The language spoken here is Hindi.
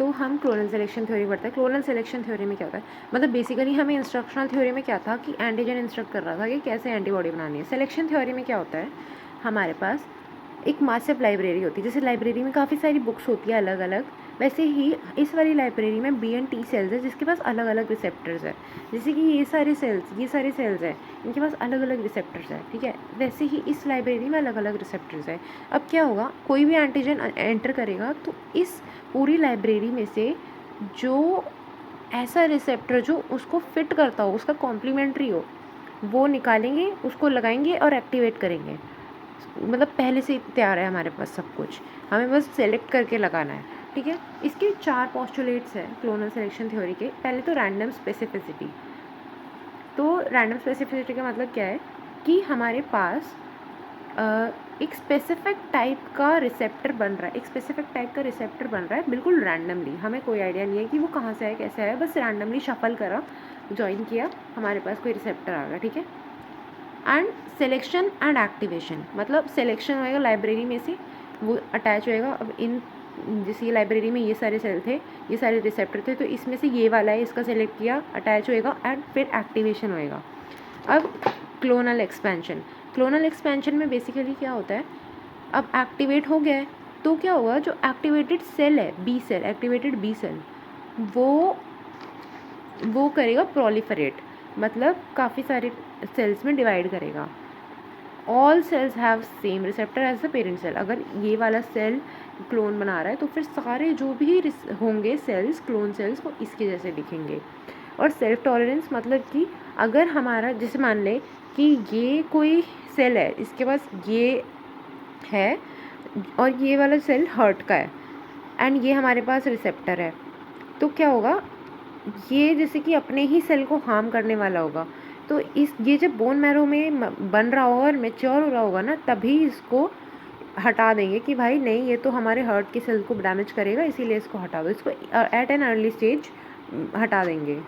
तो हम क्लोनल सिलेक्शन थ्योरी पढ़ते हैं। क्लोनल सिलेक्शन थ्योरी में क्या होता है, मतलब बेसिकली हमें इंस्ट्रक्शनल थ्योरी में क्या था कि एंटीजन इंस्ट्रक्ट कर रहा था कि कैसे एंटीबॉडी बनानी है। सिलेक्शन थ्योरी में क्या होता है, हमारे पास एक मासिव लाइब्रेरी होती है। जैसे लाइब्रेरी में काफ़ी सारी बुक्स होती है अलग अलग, वैसे ही इस वाली लाइब्रेरी में बी एंड टी सेल्स है जिसके पास अलग अलग रिसेप्टर्स है। जैसे कि ये सारे सेल्स हैं, इनके पास अलग अलग रिसेप्टर्स है, ठीक है। वैसे ही इस लाइब्रेरी में अलग अलग रिसेप्टर्स है। अब क्या होगा, कोई भी एंटीजन एंटर करेगा तो इस पूरी लाइब्रेरी में से जो ऐसा रिसेप्टर जो उसको फिट करता हो, उसका कॉम्प्लीमेंट्री हो, वो निकालेंगे, उसको लगाएंगे और एक्टिवेट करेंगे। मतलब पहले से ही तैयार है हमारे पास सब कुछ, हमें बस सेलेक्ट करके लगाना है, ठीक है। इसके 4 पोस्टुलेट्स हैं क्लोनल सिलेक्शन थ्योरी के। पहले तो रैंडम स्पेसिफिसिटी। तो रैंडम स्पेसिफिसिटी का मतलब क्या है कि हमारे पास एक स्पेसिफिक टाइप का रिसेप्टर बन रहा है, बिल्कुल रैंडमली। हमें कोई आइडिया नहीं है कि वो कहाँ से है, कैसे है, बस रैंडमली शफल करा, ज्वाइन किया, हमारे पास कोई रिसेप्टर आ गया, ठीक है। एंड सिलेक्शन एंड एक्टिवेशन, मतलब सिलेक्शन होएगा लाइब्रेरी में से, वो अटैच होएगा। अब इन जैसे ये लाइब्रेरी में ये सारे सेल थे, ये सारे रिसेप्टर थे, तो इसमें से ये वाला है, इसका सेलेक्ट किया, अटैच होएगा एंड फिर एक्टिवेशन होएगा। अब क्लोनल एक्सपेंशन में बेसिकली क्या होता है, अब एक्टिवेट हो गया है तो क्या होगा, जो एक्टिवेटेड सेल है एक्टिवेटेड बी सेल, वो करेगा प्रोलिफरेट, मतलब काफ़ी सारे सेल्स में डिवाइड करेगा। All cells have same receptor as the parent cell. अगर ये वाला सेल क्लोन बना रहा है तो फिर सारे जो भी होंगे सेल्स, क्लोन सेल्स, वो इसके जैसे दिखेंगे। और सेल्फ टॉलरेंस मतलब कि अगर हमारा, जैसे मान ले कि ये कोई सेल है, इसके पास ये है और ये वाला सेल हर्ट का है एंड ये हमारे पास रिसेप्टर है, तो क्या होगा, ये जैसे कि अपने ही सेल को हार्म करने वाला होगा। तो ये जब बोन मैरो में बन रहा होगा और मैच्योर हो रहा होगा ना, तभी इसको हटा देंगे कि भाई नहीं, ये तो हमारे हर्ट के सेल को डैमेज करेगा, इसीलिए इसको हटा दो, इसको एट एन अर्ली स्टेज हटा देंगे।